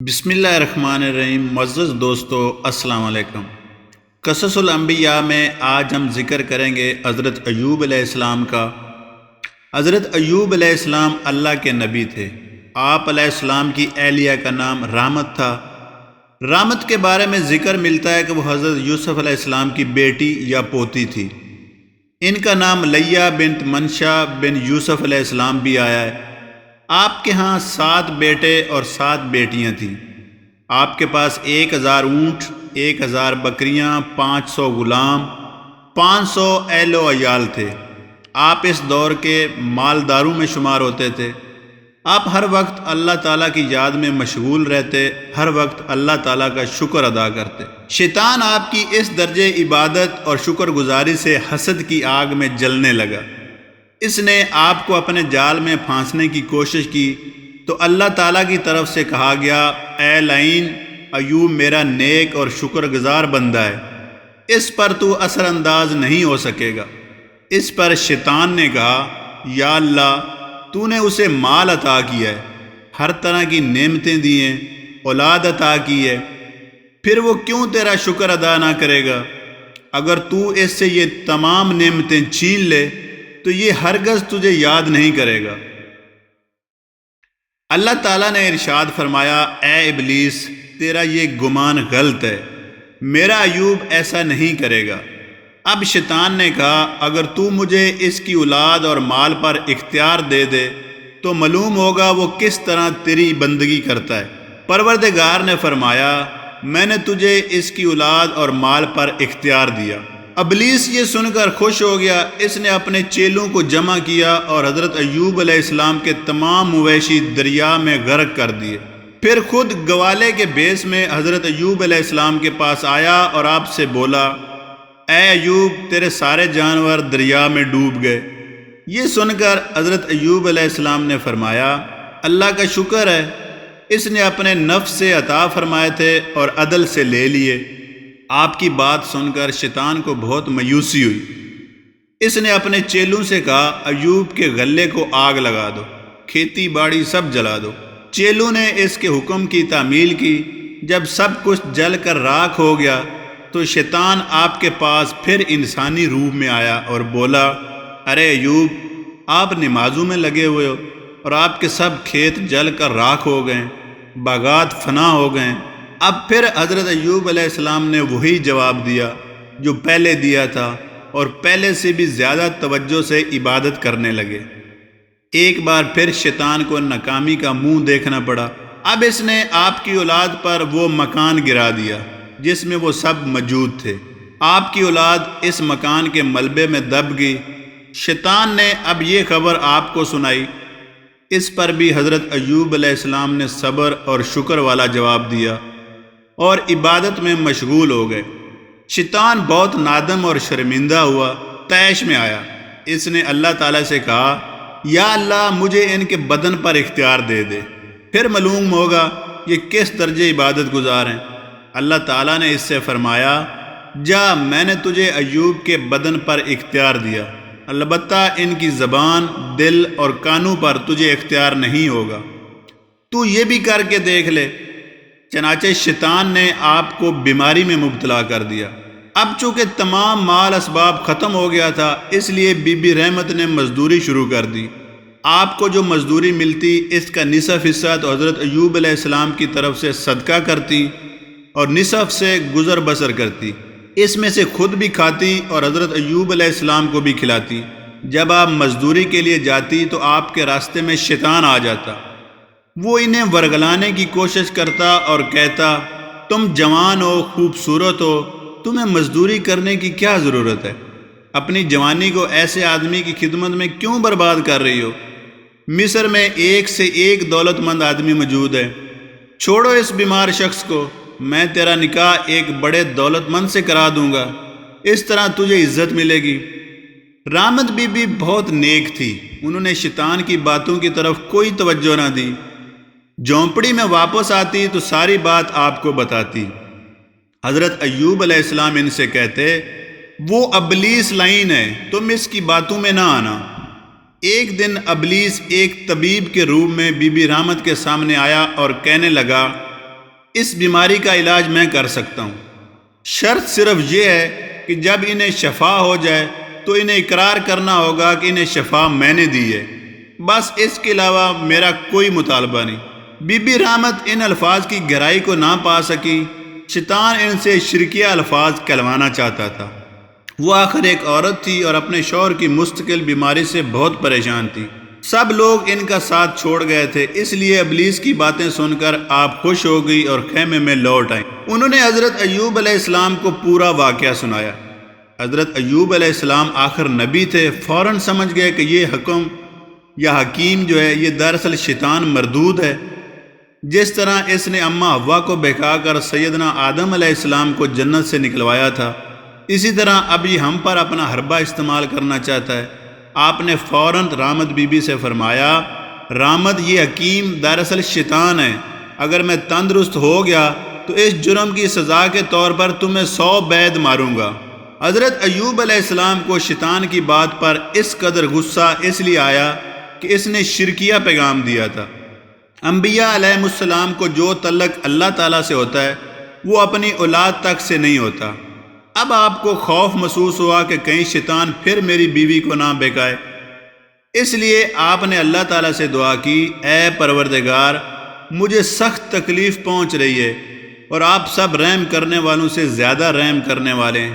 بسم اللہ الرحمن الرحیم۔ معزز دوستو، السلام علیکم۔ قصص الانبیاء میں آج ہم ذکر کریں گے حضرت ایوب علیہ السلام کا۔ حضرت ایوب علیہ السلام اللہ کے نبی تھے۔ آپ علیہ السلام کی اہلیہ کا نام رحمت تھا۔ رحمت کے بارے میں ذکر ملتا ہے کہ وہ حضرت یوسف علیہ السلام کی بیٹی یا پوتی تھی۔ ان کا نام لیہ بنت منشا بن یوسف علیہ السلام بھی آیا ہے۔ آپ کے ہاں 7 بیٹے اور 7 بیٹیاں تھیں۔ آپ کے پاس 1000 اونٹ، 1000 بکریاں، 500 غلام، 500 اہل و عیال تھے۔ آپ اس دور کے مالداروں میں شمار ہوتے تھے۔ آپ ہر وقت اللہ تعالیٰ کی یاد میں مشغول رہتے، ہر وقت اللہ تعالیٰ کا شکر ادا کرتے۔ شیطان آپ کی اس درجے عبادت اور شکر گزاری سے حسد کی آگ میں جلنے لگا۔ اس نے آپ کو اپنے جال میں پھانسنے کی کوشش کی تو اللہ تعالیٰ کی طرف سے کہا گیا، اے لعین، ایوب میرا نیک اور شکر گزار بندہ ہے، اس پر تو اثر انداز نہیں ہو سکے گا۔ اس پر شیطان نے کہا، یا اللہ، تو نے اسے مال عطا کیا ہے، ہر طرح کی نعمتیں دی ہیں، اولاد عطا کی ہے، پھر وہ کیوں تیرا شکر ادا نہ کرے گا؟ اگر تو اس سے یہ تمام نعمتیں چھین لے تو یہ ہرگز تجھے یاد نہیں کرے گا۔ اللہ تعالیٰ نے ارشاد فرمایا، اے ابلیس، تیرا یہ گمان غلط ہے، میرا ایوب ایسا نہیں کرے گا۔ اب شیطان نے کہا، اگر تو مجھے اس کی اولاد اور مال پر اختیار دے دے تو معلوم ہوگا وہ کس طرح تیری بندگی کرتا ہے۔ پروردگار نے فرمایا، میں نے تجھے اس کی اولاد اور مال پر اختیار دیا۔ ابلیس یہ سن کر خوش ہو گیا۔ اس نے اپنے چیلوں کو جمع کیا اور حضرت ایوب علیہ السلام کے تمام مویشی دریا میں غرق کر دیے۔ پھر خود گوالے کے بیس میں حضرت ایوب علیہ السلام کے پاس آیا اور آپ سے بولا، اے ایوب، تیرے سارے جانور دریا میں ڈوب گئے۔ یہ سن کر حضرت ایوب علیہ السلام نے فرمایا، اللہ کا شکر ہے، اس نے اپنے نفس سے عطا فرمائے تھے اور عدل سے لے لیے۔ آپ کی بات سن کر شیطان کو بہت مایوسی ہوئی۔ اس نے اپنے چیلوں سے کہا، ایوب کے غلے کو آگ لگا دو، کھیتی باڑی سب جلا دو۔ چیلوں نے اس کے حکم کی تعمیل کی۔ جب سب کچھ جل کر راکھ ہو گیا تو شیطان آپ کے پاس پھر انسانی روپ میں آیا اور بولا، ارے ایوب، آپ نمازوں میں لگے ہوئے ہو اور آپ کے سب کھیت جل کر راکھ ہو گئے، باغات فنا ہو گئے۔ اب پھر حضرت ایوب علیہ السلام نے وہی جواب دیا جو پہلے دیا تھا، اور پہلے سے بھی زیادہ توجہ سے عبادت کرنے لگے۔ ایک بار پھر شیطان کو ناکامی کا منہ دیکھنا پڑا۔ اب اس نے آپ کی اولاد پر وہ مکان گرا دیا جس میں وہ سب موجود تھے۔ آپ کی اولاد اس مکان کے ملبے میں دب گئی۔ شیطان نے اب یہ خبر آپ کو سنائی۔ اس پر بھی حضرت ایوب علیہ السلام نے صبر اور شکر والا جواب دیا اور عبادت میں مشغول ہو گئے۔ شیطان بہت نادم اور شرمندہ ہوا، طیش میں آیا۔ اس نے اللہ تعالیٰ سے کہا، یا اللہ، مجھے ان کے بدن پر اختیار دے دے، پھر معلوم ہوگا یہ کس درجے عبادت گزار ہیں۔ اللہ تعالیٰ نے اس سے فرمایا، جا، میں نے تجھے ایوب کے بدن پر اختیار دیا، البتہ ان کی زبان، دل اور کانوں پر تجھے اختیار نہیں ہوگا، تو یہ بھی کر کے دیکھ لے۔ چنانچہ شیطان نے آپ کو بیماری میں مبتلا کر دیا۔ اب چونکہ تمام مال اسباب ختم ہو گیا تھا، اس لیے بی بی رحمت نے مزدوری شروع کر دی۔ آپ کو جو مزدوری ملتی، اس کا نصف حصہ تو حضرت ایوب علیہ السلام کی طرف سے صدقہ کرتی اور نصف سے گزر بسر کرتی۔ اس میں سے خود بھی کھاتی اور حضرت ایوب علیہ السلام کو بھی کھلاتی۔ جب آپ مزدوری کے لیے جاتی تو آپ کے راستے میں شیطان آ جاتا۔ وہ انہیں ورگلانے کی کوشش کرتا اور کہتا، تم جوان ہو، خوبصورت ہو، تمہیں مزدوری کرنے کی کیا ضرورت ہے؟ اپنی جوانی کو ایسے آدمی کی خدمت میں کیوں برباد کر رہی ہو؟ مصر میں ایک سے ایک دولت مند آدمی موجود ہے، چھوڑو اس بیمار شخص کو، میں تیرا نکاح ایک بڑے دولت مند سے کرا دوں گا، اس طرح تجھے عزت ملے گی۔ رحمت بی بی بہت نیک تھی، انہوں نے شیطان کی باتوں کی طرف کوئی توجہ نہ دی۔ جھونپڑی میں واپس آتی تو ساری بات آپ کو بتاتی۔ حضرت ایوب علیہ السلام ان سے کہتے، وہ ابلیس لعین ہے، تم اس کی باتوں میں نہ آنا۔ ایک دن ابلیس ایک طبیب کے روپ میں بی بی رحمت کے سامنے آیا اور کہنے لگا، اس بیماری کا علاج میں کر سکتا ہوں، شرط صرف یہ ہے کہ جب انہیں شفا ہو جائے تو انہیں اقرار کرنا ہوگا کہ انہیں شفا میں نے دی ہے، بس اس کے علاوہ میرا کوئی مطالبہ نہیں۔ بی بی رحمت ان الفاظ کی گہرائی کو نہ پا سکی۔ شیطان ان سے شرکیہ الفاظ کہلوانا چاہتا تھا۔ وہ آخر ایک عورت تھی اور اپنے شوہر کی مستقل بیماری سے بہت پریشان تھی۔ سب لوگ ان کا ساتھ چھوڑ گئے تھے، اس لیے ابلیس کی باتیں سن کر آپ خوش ہو گئی اور خیمے میں لوٹ آئیں۔ انہوں نے حضرت ایوب علیہ السلام کو پورا واقعہ سنایا۔ حضرت ایوب علیہ السلام آخر نبی تھے، فوراً سمجھ گئے کہ یہ حکم یا حکیم جو ہے یہ دراصل شیطان مردود ہے۔ جس طرح اس نے اماں حوا کو بہکا کر سیدنا آدم علیہ السلام کو جنت سے نکلوایا تھا، اسی طرح اب یہ ہم پر اپنا حربہ استعمال کرنا چاہتا ہے۔ آپ نے فوراً رامت بی بی سے فرمایا، رامت یہ حکیم دراصل شیطان ہے، اگر میں تندرست ہو گیا تو اس جرم کی سزا کے طور پر تمہیں 100 بیض ماروں گا۔ حضرت ایوب علیہ السلام کو شیطان کی بات پر اس قدر غصہ اس لیے آیا کہ اس نے شرکیہ پیغام دیا تھا۔ انبیاء علیہ السلام کو جو تعلق اللہ تعالیٰ سے ہوتا ہے وہ اپنی اولاد تک سے نہیں ہوتا۔ اب آپ کو خوف محسوس ہوا کہ کہیں شیطان پھر میری بیوی کو نہ بہکائے، اس لیے آپ نے اللہ تعالیٰ سے دعا کی، اے پروردگار مجھے سخت تکلیف پہنچ رہی ہے اور آپ سب رحم کرنے والوں سے زیادہ رحم کرنے والے ہیں۔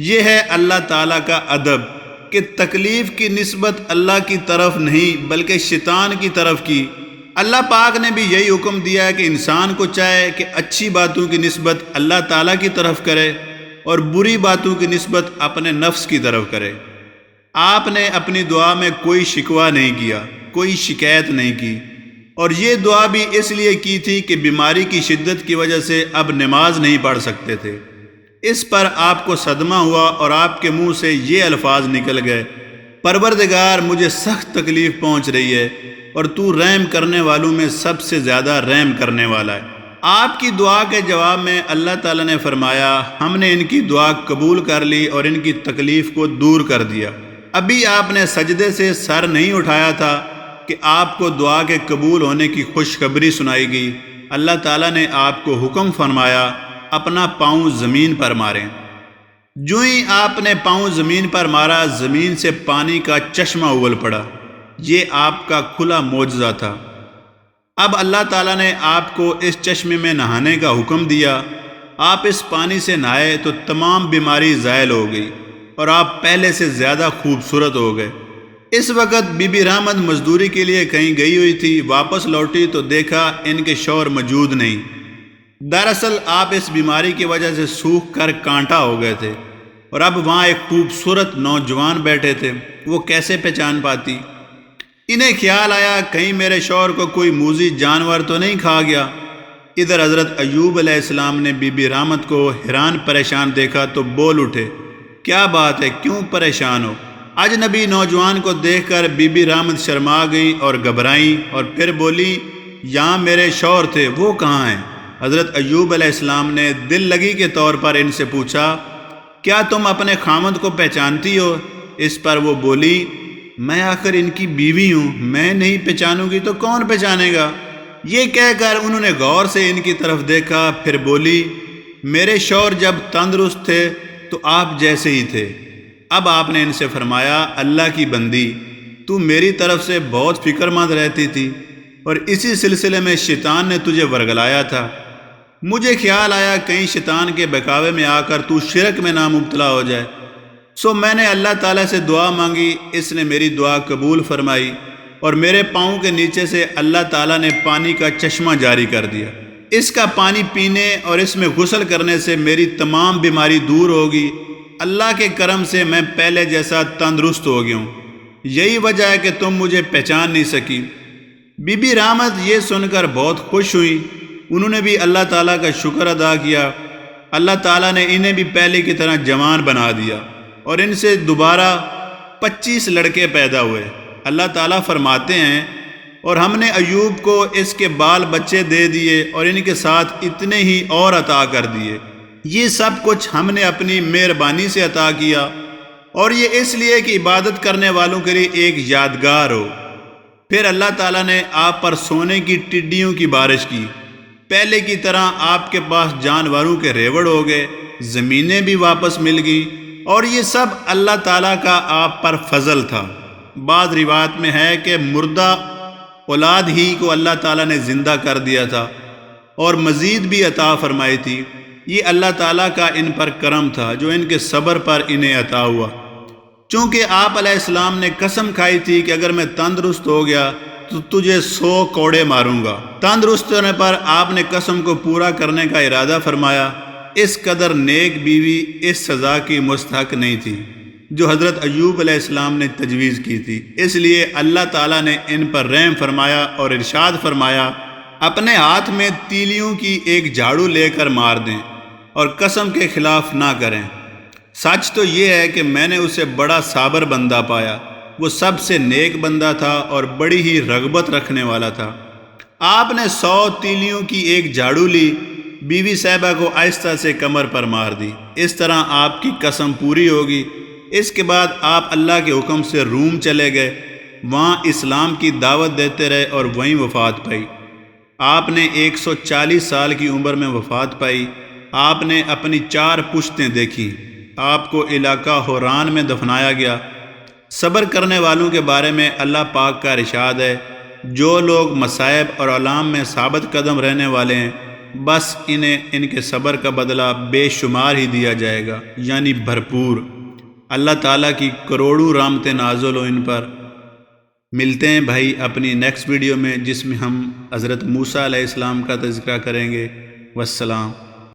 یہ ہے اللہ تعالیٰ کا ادب کہ تکلیف کی نسبت اللہ کی طرف نہیں بلکہ شیطان کی طرف کی۔ اللہ پاک نے بھی یہی حکم دیا ہے کہ انسان کو چاہے کہ اچھی باتوں کی نسبت اللہ تعالیٰ کی طرف کرے اور بری باتوں کی نسبت اپنے نفس کی طرف کرے۔ آپ نے اپنی دعا میں کوئی شکوہ نہیں کیا، کوئی شکایت نہیں کی، اور یہ دعا بھی اس لیے کی تھی کہ بیماری کی شدت کی وجہ سے اب نماز نہیں پڑھ سکتے تھے۔ اس پر آپ کو صدمہ ہوا اور آپ کے منہ سے یہ الفاظ نکل گئے، پروردگار مجھے سخت تکلیف پہنچ رہی ہے اور تو رحم کرنے والوں میں سب سے زیادہ رحم کرنے والا ہے۔ آپ کی دعا کے جواب میں اللہ تعالیٰ نے فرمایا، ہم نے ان کی دعا قبول کر لی اور ان کی تکلیف کو دور کر دیا۔ ابھی آپ نے سجدے سے سر نہیں اٹھایا تھا کہ آپ کو دعا کے قبول ہونے کی خوشخبری سنائی گئی۔ اللہ تعالیٰ نے آپ کو حکم فرمایا، اپنا پاؤں زمین پر ماریں۔ جو ہی آپ نے پاؤں زمین پر مارا، زمین سے پانی کا چشمہ اگل پڑا۔ یہ آپ کا کھلا معجزہ تھا۔ اب اللہ تعالیٰ نے آپ کو اس چشمے میں نہانے کا حکم دیا۔ آپ اس پانی سے نہائے تو تمام بیماری زائل ہو گئی اور آپ پہلے سے زیادہ خوبصورت ہو گئے۔ اس وقت بی بی رحمت مزدوری کے لیے کہیں گئی ہوئی تھی، واپس لوٹی تو دیکھا ان کے شوہر موجود نہیں۔ دراصل آپ اس بیماری کی وجہ سے سوکھ کر کانٹا ہو گئے تھے اور اب وہاں ایک خوبصورت نوجوان بیٹھے تھے، وہ کیسے پہچان پاتی؟ انہیں خیال آیا کہیں میرے شوہر کو کوئی موذی جانور تو نہیں کھا گیا۔ ادھر حضرت ایوب علیہ السلام نے بی بی رحمت کو حیران پریشان دیکھا تو بول اٹھے، کیا بات ہے، کیوں پریشان ہو؟ اجنبی نوجوان کو دیکھ کر بی بی رحمت شرما گئی اور گھبرائیں اور پھر بولی، یہاں میرے شوہر تھے، وہ کہاں ہیں؟ حضرت ایوب علیہ السلام نے دل لگی کے طور پر ان سے پوچھا، کیا تم اپنے خامند کو پہچانتی ہو؟ اس پر وہ بولی، میں آخر ان کی بیوی ہوں، میں نہیں پہچانوں گی تو کون پہچانے گا؟ یہ کہہ کر انہوں نے غور سے ان کی طرف دیکھا، پھر بولی، میرے شوہر جب تندرست تھے تو آپ جیسے ہی تھے۔ اب آپ نے ان سے فرمایا، اللہ کی بندی، تو میری طرف سے بہت فکر مند رہتی تھی اور اسی سلسلے میں شیطان نے تجھے ورگلایا تھا۔ مجھے خیال آیا کہیں شیطان کے بہکاوے میں آ کر تو شرک میں نہ مبتلا ہو جائے، سو میں نے اللہ تعالیٰ سے دعا مانگی، اس نے میری دعا قبول فرمائی اور میرے پاؤں کے نیچے سے اللہ تعالیٰ نے پانی کا چشمہ جاری کر دیا۔ اس کا پانی پینے اور اس میں غسل کرنے سے میری تمام بیماری دور ہوگی۔ اللہ کے کرم سے میں پہلے جیسا تندرست ہو گیا ہوں۔ یہی وجہ ہے کہ تم مجھے پہچان نہیں سکی۔ بی بی رحمت یہ سن کر بہت خوش ہوئی۔ انہوں نے بھی اللہ تعالیٰ کا شکر ادا کیا۔ اللہ تعالیٰ نے انہیں بھی پہلے کی طرح جوان بنا دیا اور ان سے دوبارہ 25 لڑکے پیدا ہوئے۔ اللہ تعالیٰ فرماتے ہیں، اور ہم نے ایوب کو اس کے بال بچے دے دیے اور ان کے ساتھ اتنے ہی اور عطا کر دیے۔ یہ سب کچھ ہم نے اپنی مہربانی سے عطا کیا، اور یہ اس لیے کہ عبادت کرنے والوں کے لیے ایک یادگار ہو۔ پھر اللہ تعالیٰ نے آپ پر سونے کی ٹڈیوں کی بارش کی پہلے کی طرح آپ کے پاس جانوروں کے ریوڑ ہو گئے، زمینیں بھی واپس مل گئیں، اور یہ سب اللہ تعالیٰ کا آپ پر فضل تھا۔ بعض روایت میں ہے کہ مردہ اولاد ہی کو اللہ تعالیٰ نے زندہ کر دیا تھا اور مزید بھی عطا فرمائی تھی۔ یہ اللہ تعالیٰ کا ان پر کرم تھا جو ان کے صبر پر انہیں عطا ہوا۔ چونکہ آپ علیہ السلام نے قسم کھائی تھی کہ اگر میں تندرست ہو گیا تو تجھے 100 کوڑے ماروں گا۔ تندرست ہونے پر آپ نے قسم کو پورا کرنے کا ارادہ فرمایا۔ اس قدر نیک بیوی اس سزا کی مستحق نہیں تھی جو حضرت ایوب علیہ السلام نے تجویز کی تھی، اس لیے اللہ تعالیٰ نے ان پر رحم فرمایا اور ارشاد فرمایا، اپنے ہاتھ میں تیلیوں کی ایک جھاڑو لے کر مار دیں اور قسم کے خلاف نہ کریں۔ سچ تو یہ ہے کہ میں نے اسے بڑا صابر بندہ پایا، وہ سب سے نیک بندہ تھا اور بڑی ہی رغبت رکھنے والا تھا۔ آپ نے 100 تیلیوں کی ایک جھاڑو لی، بیوی صاحبہ کو آہستہ سے کمر پر مار دی۔ اس طرح آپ کی قسم پوری ہوگی۔ اس کے بعد آپ اللہ کے حکم سے روم چلے گئے، وہاں اسلام کی دعوت دیتے رہے اور وہیں وفات پائی۔ آپ نے 140 سال کی عمر میں وفات پائی۔ آپ نے اپنی 4 پشتیں دیکھیں۔ آپ کو علاقہ حوران میں دفنایا گیا۔ صبر کرنے والوں کے بارے میں اللہ پاک کا ارشاد ہے، جو لوگ مصائب اور علام میں ثابت قدم رہنے والے ہیں، بس انہیں ان کے صبر کا بدلہ بے شمار ہی دیا جائے گا، یعنی بھرپور۔ اللہ تعالیٰ کی کروڑوں رحمتیں نازل ہو ان پر۔ ملتے ہیں بھائی اپنی نیکسٹ ویڈیو میں، جس میں ہم حضرت موسیٰ علیہ السلام کا تذکرہ کریں گے۔ والسلام۔